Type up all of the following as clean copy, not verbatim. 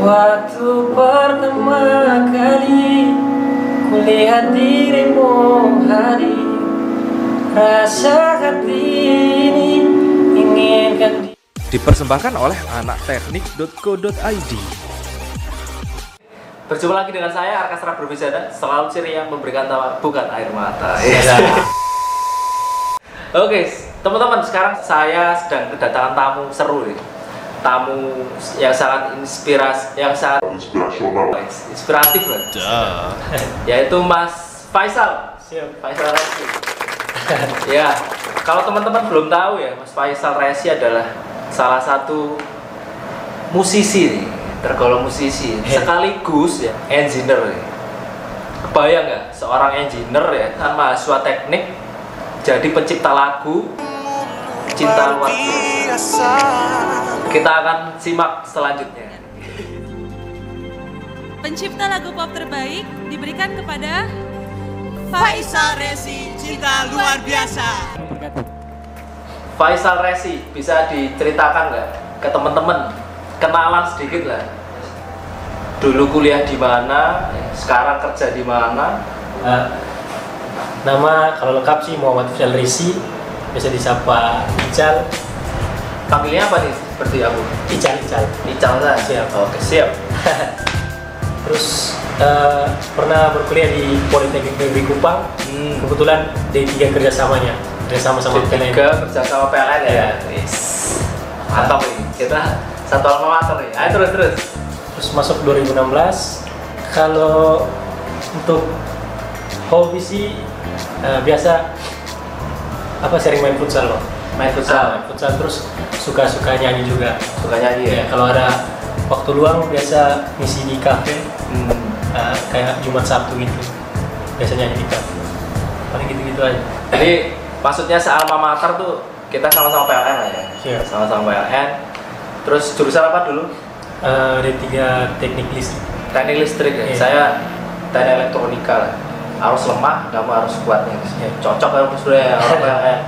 Waktu pertama kali kulihat dirimu hadir, rasa hati ini inginkan dipersembahkan oleh anakteknik.co.id. Berjumpa lagi dengan saya Arkastra Berbicara, selalu ceria memberikan tawa bukan air mata. Oke, teman-teman, sekarang saya sedang kedatangan tamu seru nih. Tamu yang sangat inspiratif lah. Yaitu Mas Faisal. Faisal Resi. Ya, kalau teman-teman belum tahu ya, Mas Faisal Resi adalah salah satu musisi nih, tergolong musisi sekaligus ya engineer nih. Kebayang nggak seorang engineer ya, kan mahasiswa teknik jadi pencipta lagu Cinta Luar Biasa. Kita akan simak selanjutnya. Pencipta lagu pop terbaik diberikan kepada Faisal Resi, Cinta Luar Biasa. Faisal Resi, bisa diceritakan nggak ke teman-teman, kenalan sedikit lah. Dulu kuliah di mana, sekarang kerja di mana? Nama kalau lengkap sih Muhammad Faisal Resi, biasa disapa Ical. Panggilnya apa nih? Seperti aku? Ical. Ical lah. Siap. Oke, siap. Terus pernah berkuliah di Politeknik Negeri Kupang. Kebetulan D3 kerjasamanya, kerjasama sama PLN. D3 kerjasama PLN ya. Yes. Mantap nih. Kita satu alma mater nih. Ayo terus. Terus masuk 2016. Kalau untuk hobi sih biasa sering main futsal loh. Main futsal. Terus suka nyanyi juga. Suka nyanyi ya. Kalau ada waktu luang biasa ngisi di kafe. Kayak Jumat Sabtu gitu. Biasa nyanyi di kafe. Paling gitu-gitu aja. Jadi maksudnya se-alma mater tuh kita sama-sama PLN lah ya. Iya. Sama-sama PLN. Terus jurusan apa dulu? D3 teknik listrik. Teknik listrik ya. Iya. Saya teknik elektronika lah. Harus lemah, kamu harus kuatnya. Iya. Cocok kamu sebenarnya orang PLN.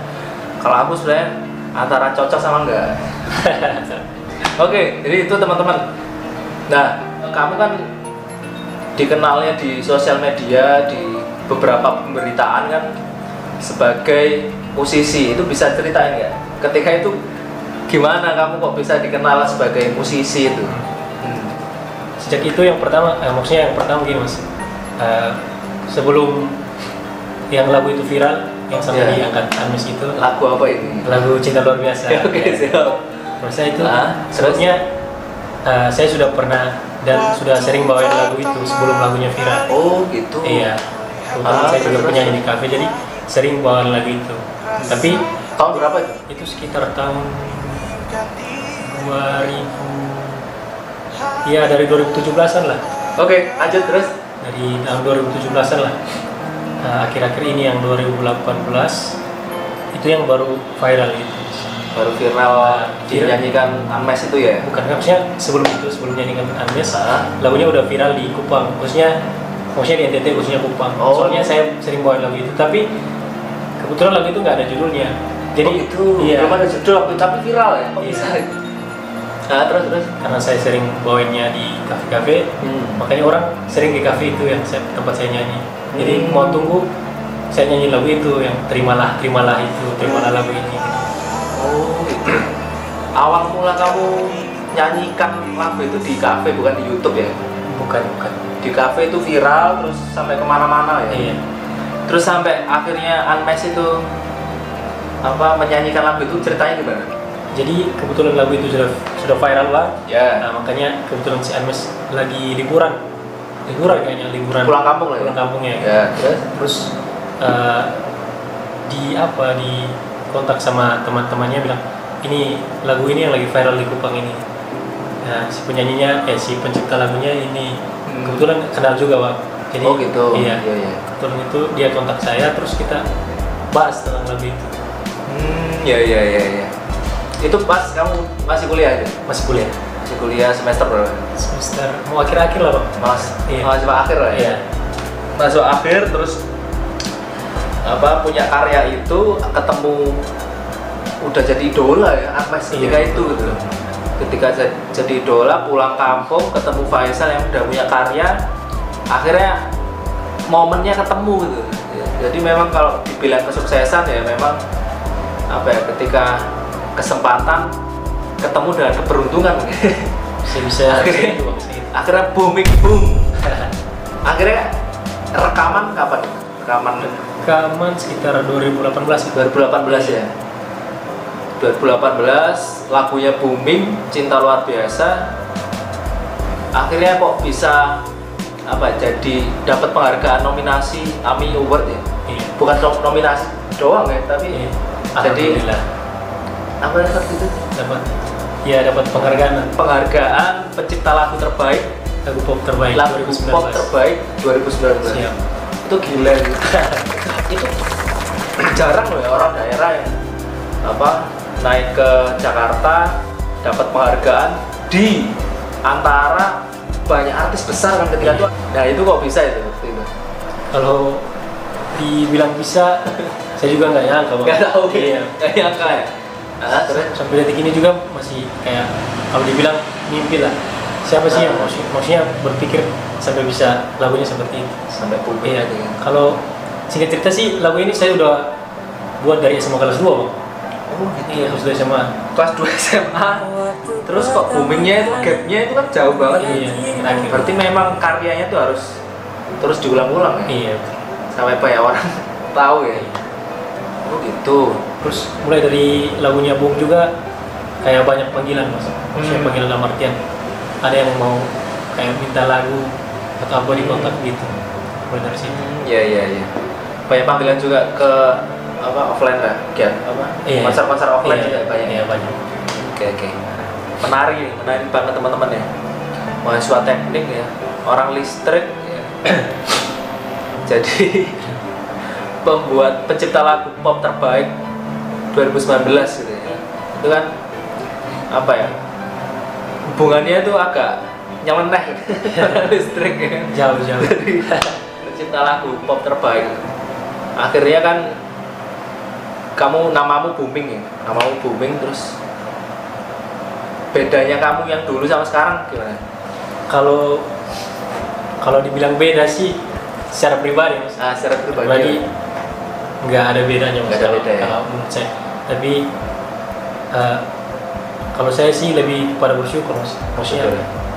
Kalau aku sebenarnya antara cocok sama enggak. Oke, jadi itu teman-teman. Nah, kamu kan dikenalnya di sosial media, di beberapa pemberitaan kan sebagai musisi. Itu bisa ceritain nggak? Ketika itu gimana kamu kok bisa dikenal sebagai musisi itu? Sejak itu yang pertama, maksudnya yang pertama gini mas, sebelum yang lagu itu viral, yang sampai diangkat Amis itu. Lagu apa ini? Lagu Cinta Luar Biasa. Oke, siap. Maksudnya itu, sebetulnya saya sudah pernah dan sudah sering bawain lagu itu sebelum lagunya viral. Oh gitu. Iya. Kebetulan saya juga penyanyi di kafe, jadi sering bawain lagu itu. Tapi Tahun berapa itu? itu sekitar tahun 2000. Iya, dari 2017-an lah. Oke, lanjut terus. Dari tahun 2017-an lah. Akhir-akhir ini yang 2018 itu yang baru viral gitu. Baru viral dinyanyikan Ames itu ya? Bukan, maksudnya sebelum nyanyikan Ames, lagunya udah viral di Kupang, maksudnya di NTT, khususnya Kupang. Soalnya saya sering bawain lagu itu, tapi kebetulan lagu itu nggak ada judulnya. Jadi belum ada judul tapi viral ya? Bisa. Nah, terus karena saya sering bawainnya di kafe-kafe, makanya orang sering di kafe itu yang tempat saya nyanyi. Jadi mau tunggu saya nyanyi lagu itu yang terimalah lagu ini. Oh gitu. Awal mula kamu nyanyikan lagu itu di kafe, bukan di YouTube ya? Bukan. Di kafe itu viral terus sampai kemana-mana ya? Iya. Terus sampai akhirnya Anmes itu menyanyikan lagu itu, ceritanya gimana? Jadi kebetulan lagu itu sudah viral lah. Ya. Nah, makanya kebetulan si Anmes lagi liburan Pulang kampung lah ya? Pulang kampungnya. Ya. Terus di kontak sama teman-temannya bilang, ini lagu ini yang lagi viral di Kupang ini. Nah, si penyanyinya, si pencipta lagunya ini kebetulan kenal juga Pak. Jadi, oh gitu. Iya. Kebetulan itu dia kontak saya, terus kita bahas tentang lagu itu. Iya. Itu pas kamu masih kuliah aja? Masih kuliah. Masih kuliah semester berapa? Semester mau akhir-akhir lah Pak. Masih akhir lah ya? Iya. Masuk akhir terus punya karya itu ketemu udah jadi idola ya Anmes ketika itu gitu. ketika jadi idola pulang kampung ketemu Faisal yang udah punya karya, akhirnya momennya ketemu gitu. Jadi memang kalau dibilang kesuksesan ya memang apa ya, ketika kesempatan ketemu dengan keberuntungan bisa akhirnya booming boom. Akhirnya rekaman kapan? Rekaman sekitar 2018 ya. 2018 lagunya booming, Cinta Luar Biasa. Akhirnya kok bisa apa? Jadi dapat penghargaan nominasi AMI Award ya. Iya. Bukan nominasi doang ya, tapi jadi apa itu? Dapat penghargaan pencipta lagu terbaik, lagu pop terbaik lagu 2019. pop terbaik 2019. Siap. Itu gila gitu. Itu jarang loh ya orang daerah yang apa naik ke Jakarta dapat penghargaan di antara banyak artis besar kan ketika itu. Nah itu kok bisa itu waktu itu? Kalau dibilang bisa, saya juga nggak nyangka. Nggak tahu. Iya. Nggak nyangka ya. Nah, terus sampai detik ini juga masih kayak kalau dibilang mimpi lah. Siapa sih yang maksudnya berpikir sampai bisa lagunya seperti itu? Sampai booming Iya. aja kan. Kalau singkat cerita sih lagu ini saya udah buat dari SMA kelas 2 bang. Oh gitu. Iya, kelas 2 SMA. Kelas 2 SMA. Terus kok boomingnya itu gapnya itu kan jauh banget. Iya. Terakhir. Berarti memang karyanya tuh harus terus diulang-ulang ya. Iya. Sampai banyak orang tahu ya. Oh gitu. Terus mulai dari lagunya Bung juga kayak banyak panggilan mas. Maksudnya panggilan dalam artian ada yang mau kayak minta lagu atau apa di kontak gitu. Mulai dari situ. Iya. Banyak panggilan juga ke apa offline lah, kan? Apa? Iya. Konser-konser offline Iya, juga banyak. Iya banyak. Oke. Menarik banget teman-teman ya. Mahasiswa teknik ya, orang listrik ya. Jadi pembuat pencipta lagu pop terbaik 2019 gitu ya. Itu kan apa ya? Hubungannya itu agak nyeleneh orang listrik ya. Jauh. Dari pencipta lagu pop terbaik. Akhirnya kan namamu booming terus bedanya kamu yang dulu sama sekarang gimana? Kalau dibilang beda sih secara pribadi mas. Secara pribadi nggak ada bedanya mas. Nggak ada beda ya? Kalau menurut saya. Tapi kalau saya sih lebih pada bersyukur mas. Maksudnya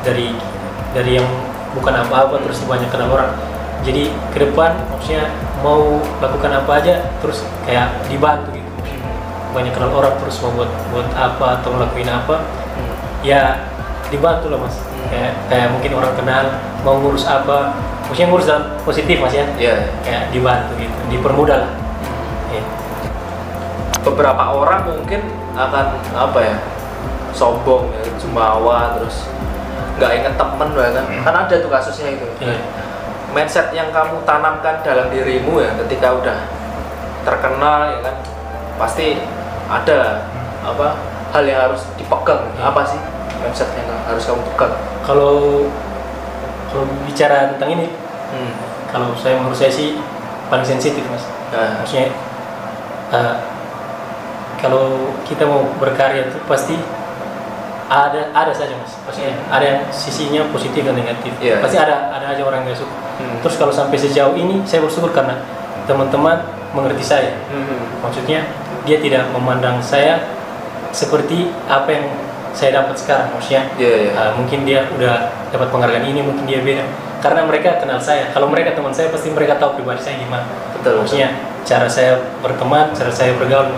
dari yang bukan apa-apa terus banyak kenal orang. Jadi ke depan maksudnya mau lakukan apa aja terus kayak dibantu gitu. Banyak kenal orang terus mau buat apa atau ngelakuin apa ya dibantu lah mas. Kayak mungkin orang kenal mau ngurus apa, maksudnya ngurus dalam positif mas ya. Iya. Kayak dibantu gitu, dipermudah lah. Beberapa orang mungkin akan apa ya, sombong ya, jumawa, terus nggak inget temen ya kan. Kan ada tuh kasusnya itu. Mindset yang kamu tanamkan dalam dirimu ya ketika udah terkenal ya kan, pasti ada apa hal yang harus dipegang. Apa sih mindset yang harus kamu pegang? Kalau bicara tentang ini, kalau menurut saya sih paling sensitif mas. Maksudnya kalau kita mau berkarya itu pasti ada saja mas. Maksudnya ada yang sisinya positif dan negatif. Pasti ada aja orang yang gak suka. Terus kalau sampai sejauh ini saya bersyukur karena teman-teman mengerti saya. Maksudnya dia tidak memandang saya seperti apa yang saya dapat sekarang. Maksudnya mungkin dia udah dapat penghargaan ini, mungkin dia beda. Karena mereka kenal saya. Kalau mereka teman saya pasti mereka tahu pribadi saya gimana. Betul. Maksudnya cara saya berteman, cara saya bergaul.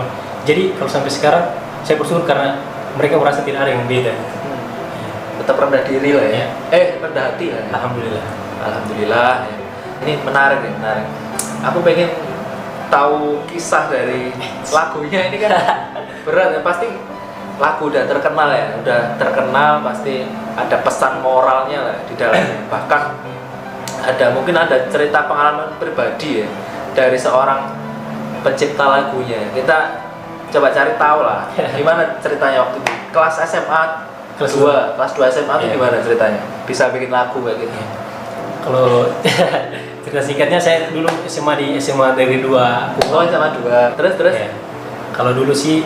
Jadi kalau sampai sekarang saya bersyukur karena mereka merasa tidak ada yang beda. Tetap rendah diri lah ya. Rendah hati lah. Ya. Alhamdulillah. Ya. Ini menarik. Aku pengen tahu kisah dari lagunya ini kan berat ya. Pasti lagu udah terkenal pasti ada pesan moralnya lah di dalamnya. Bahkan mungkin ada cerita pengalaman pribadi ya dari seorang pencipta lagunya. Kita coba cari tahu lah gimana ceritanya waktu itu kelas SMA kelas 2 SMA itu gimana ceritanya bisa bikin lagu kayak gitu. Kalau cerita singkatnya saya dulu SMA di SMA Negeri 2. SMA 2 terus ya. Kalau dulu sih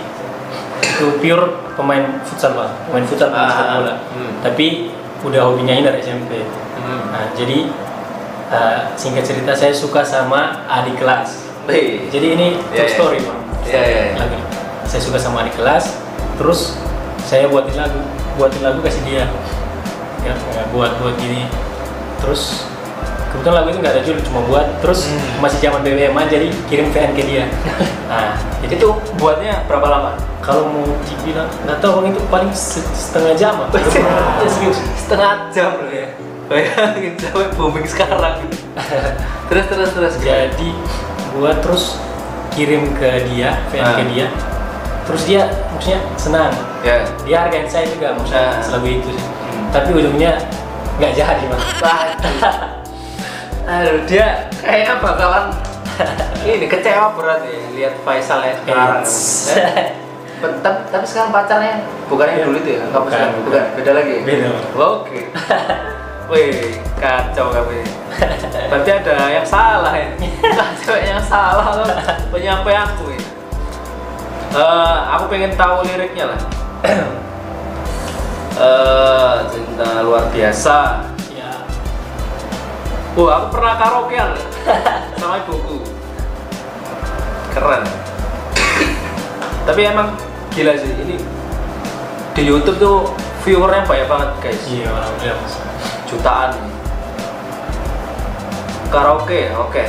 itu pure pemain futsal Pak, pemain futsal pemain sepak bola. Tapi udah hobi nyanyi dari SMP. Nah jadi singkat cerita saya suka sama adik kelas. Jadi ini true story Pak. Lagu. Saya suka sama adik kelas, terus saya buatin lagu kasih dia. Ya, buat gini. Terus kebetulan lagu itu nggak ada judul, cuma buat. Terus masih zaman BBM aja, jadi kirim VN ke dia. Nah, jadi itu buatnya berapa lama? Kalau mau dibilang nggak tahu, itu paling setengah jam apa? Serius, setengah jam loh ya. Bayangin sampai booming sekarang. terus. Jadi buat terus kirim ke dia, VN ke dia. Terus dia maksudnya senang. Dia hargain saya juga maksudnya lagu itu sih. Tapi ujungnya nggak jadi Mas. Aduh, dia kayaknya bakalan ini kecewa berat ya lihat Faisal ya sekarang. Tapi sekarang pacarnya bukan yang dulu itu ya? Bukan, beda lagi. Beda. Oke. Wih, kacau kamu ini. Berarti ada yang salah ya. Cewek yang salah loh. Penyampai aku ini. Aku pengen tahu liriknya lah. Cinta luar biasa. Aku pernah karaokean sama ibuku. Keren. Tapi emang gila sih ini di YouTube tuh viewernya banyak banget guys. Iya, alhamdulillah Mas. Jutaan. Karaoke, oke.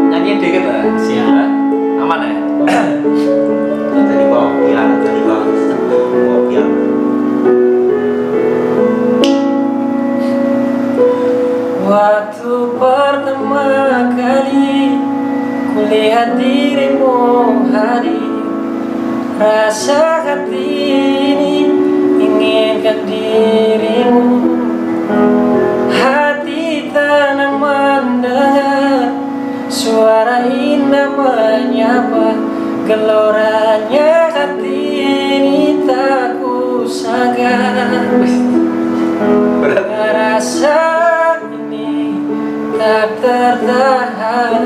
Nyanyiin dikit lah. Siap. Aman ya? Jadi bagus. Waktu pertama kali kulihat dirimu hadir, rasa hati ini inginkan dirimu. Hati tenang mendengar suara indah menyapa, geloranya hati ini tak kusangka. Rasa ini tak tertahan,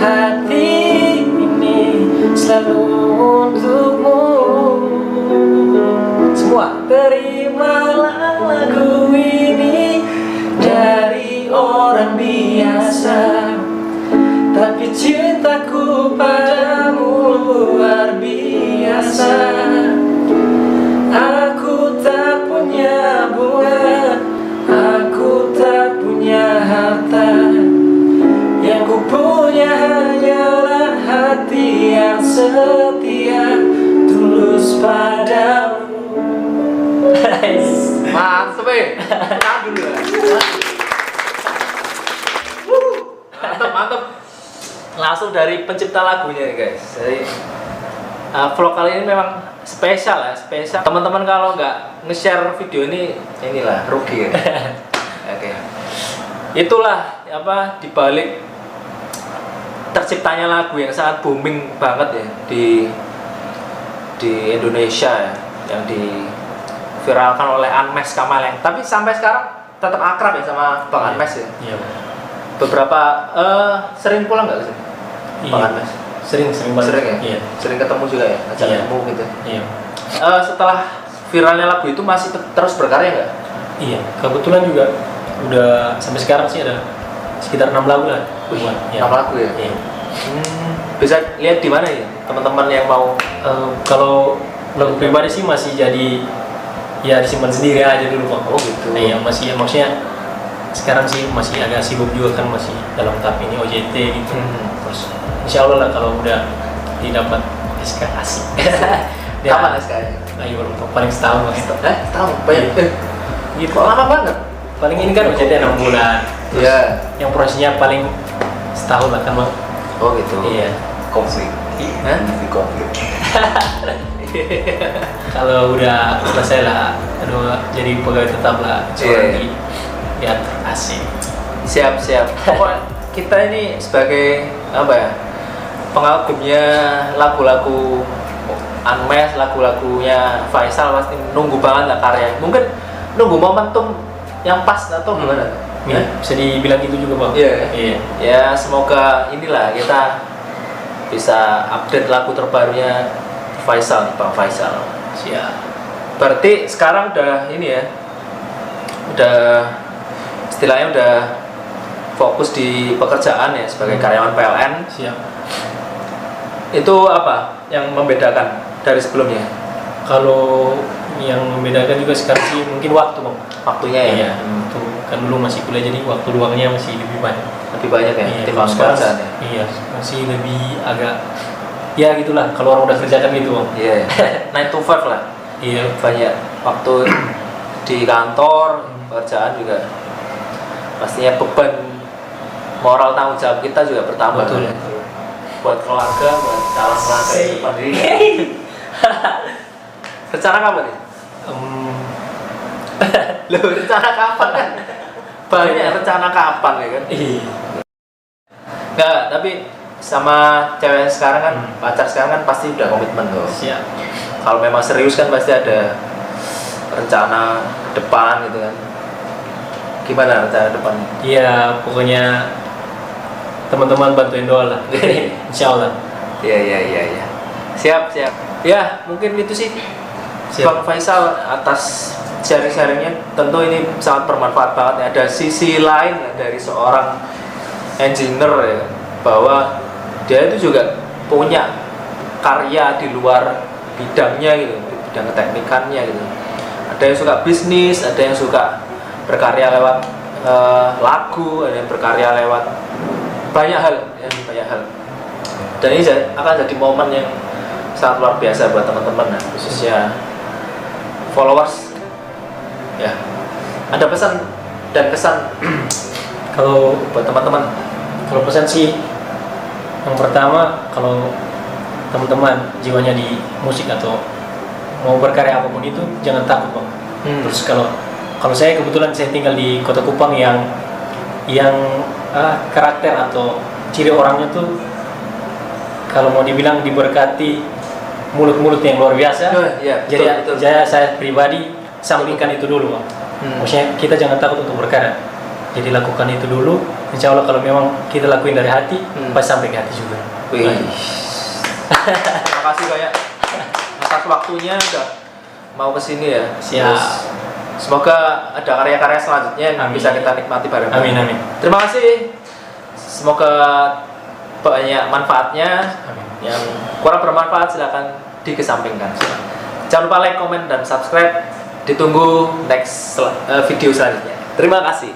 hati ini selalu untukmu. Semua terimalah lagu ini dari orang biasa, tapi cintaku padamu luar biasa. Aku tak punya bunga, aku tak punya harta, yang ku punya hanyalah hati yang setia, tulus padamu. Mantep ya. Tahan dulu ya. Mantep. Langsung dari pencipta lagunya nih guys. Jadi vlog kali ini memang spesial ya, spesial. Teman-teman kalau nggak nge-share video ini, inilah rugi ya. Oke. Itulah apa dibalik terciptanya lagu yang sangat booming banget ya di Indonesia ya, yang diviralkan oleh Anmes Kamaleng. Tapi sampai sekarang tetap akrab ya sama Bang Anmes ya. Iya. Beberapa sering pulang nggak sih? Bang Anmes? Sering banget. Sering ya? Iya. Sering ketemu juga ya? Ajak ketemu gitu? Iya. Setelah viralnya lagu itu masih terus berkarya nggak? Iya, kebetulan juga udah sampai sekarang sih ada sekitar 6 lagu lah. 6 lagu ya? Iya. Bisa lihat di mana ya teman-teman yang mau? Kalau lagu pribadi sih masih jadi ya disimpan sendiri aja dulu Bang. Oh gitu. Nah, ya masih maksudnya sekarang sih masih agak sibuk juga kan, masih dalam tahap ini OJT gitu. Terus insya Allah lah kalau udah didapat SK asik. Kapan SK-nya? Ayo paling setahun Mas. Setahun? Banyak? Gitu. Kok lama banget? Paling ini kan OJT 6 bulan. Terus yang prosesnya paling setahun lah kan Bang. Oh gitu. Iya. Konflik. Konflik. Kalau udah selesai lah, jadi pegawai tetap lah. Lagi ya asik. Siap. Pokoknya kita ini sebagai apa ya, pengagumnya lagu-lagu Anmes, lagu-lagunya Faisal pasti nunggu banget lah karya. Mungkin nunggu momentum yang pas atau gimana? Ya, bisa dibilang gitu juga bang. Iya. Ya semoga inilah kita bisa update lagu terbarunya Faisal, Bang Faisal. Siap. Berarti sekarang udah ini ya, udah istilahnya udah fokus di pekerjaan ya sebagai karyawan PLN. Siap. Itu apa yang membedakan dari sebelumnya? Kalau yang membedakan juga sekarang sih mungkin waktu bang. Waktunya ya? Iya. Tuh kan dulu masih kuliah jadi waktu luangnya masih lebih banyak. Lebih banyak ya? Iya, Timbang sekarang pekerjaan ya? iya masih lebih agak ya gitulah kalau orang udah kerjakan gitu bang. Iya. 9 to 5 lah. Iya. Banyak waktu di kantor, pekerjaan juga pastinya beban moral tanggung jawab kita juga bertambah. Betul. Ya. Buat keluarga, buat calon keluarga depan diri. Rencana kapan nih? Loh, rencana kapan kan? Banyak rencana kapan ya kan? Iya. Enggak, tapi sama cewek sekarang kan, pacar sekarang kan pasti udah komitmen tuh. Siap. Kalau memang serius kan pasti ada rencana ke depan gitu kan. Gimana rencana depannya? Iya, pokoknya teman-teman bantuin doa lah. Insya Allah. Iya. Siap. Ya, mungkin itu sih. Siap. Bang Faisal atas sharing-sharingnya tentu ini sangat bermanfaat banget ya. Ada sisi lain ya dari seorang engineer ya, bahwa dia itu juga punya karya di luar bidangnya gitu, di bidang teknikannya gitu. Ada yang suka bisnis, ada yang suka berkarya lewat lagu, ada yang berkarya lewat banyak hal ya, banyak hal. Dan ini akan jadi momen yang sangat luar biasa buat teman-teman ya, khususnya followers ya. Ada pesan dan kesan Kalau buat teman-teman? kalau pesan sih yang pertama, kalau teman-teman jiwanya di musik atau mau berkarya apapun itu jangan takut bang. Terus kalau saya kebetulan saya tinggal di Kota Kupang yang karakter atau ciri orangnya tuh kalau mau dibilang diberkati mulut-mulut yang luar biasa. Iya, Jadi betul. saya pribadi sampingkan itu dulu bang. Maksudnya kita jangan takut untuk berkarya. Jadi lakukan itu dulu. Insya Allah kalau memang kita lakuin dari hati, pasti sampai ke hati juga. Wih. Terima kasih kayak atas waktunya udah mau kesini ya. Siap. Terus semoga ada karya-karya selanjutnya yang bisa kita nikmati bareng. Amin. Terima kasih. Semoga banyak manfaatnya. Amin. Yang kurang bermanfaat silakan dikesampingkan. Jangan lupa like, comment, dan subscribe. Ditunggu next video selanjutnya. Terima kasih.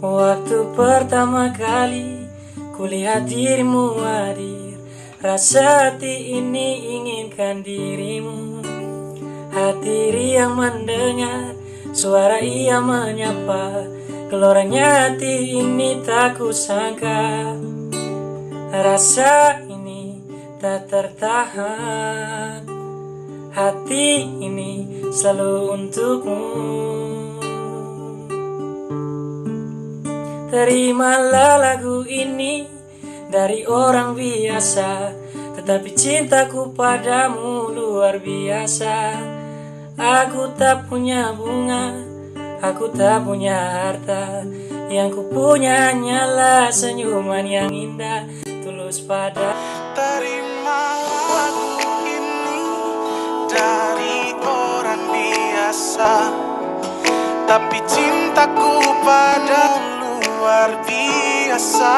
Waktu pertama kali kulihat dirimu hadir, rasa hati ini inginkan dirimu. Hati riang mendengar suara ia menyapa, geloranya hati ini tak kusangka. Rasa ini tak tertahan, hati ini selalu untukmu. Terimalah lagu ini dari orang biasa, tetapi cintaku padamu luar biasa. Aku tak punya bunga, aku tak punya harta, yang ku punya hanyalah senyuman yang indah, tulus pada. Terimalah lagu ini dari orang biasa, tapi cintaku padamu luar biasa.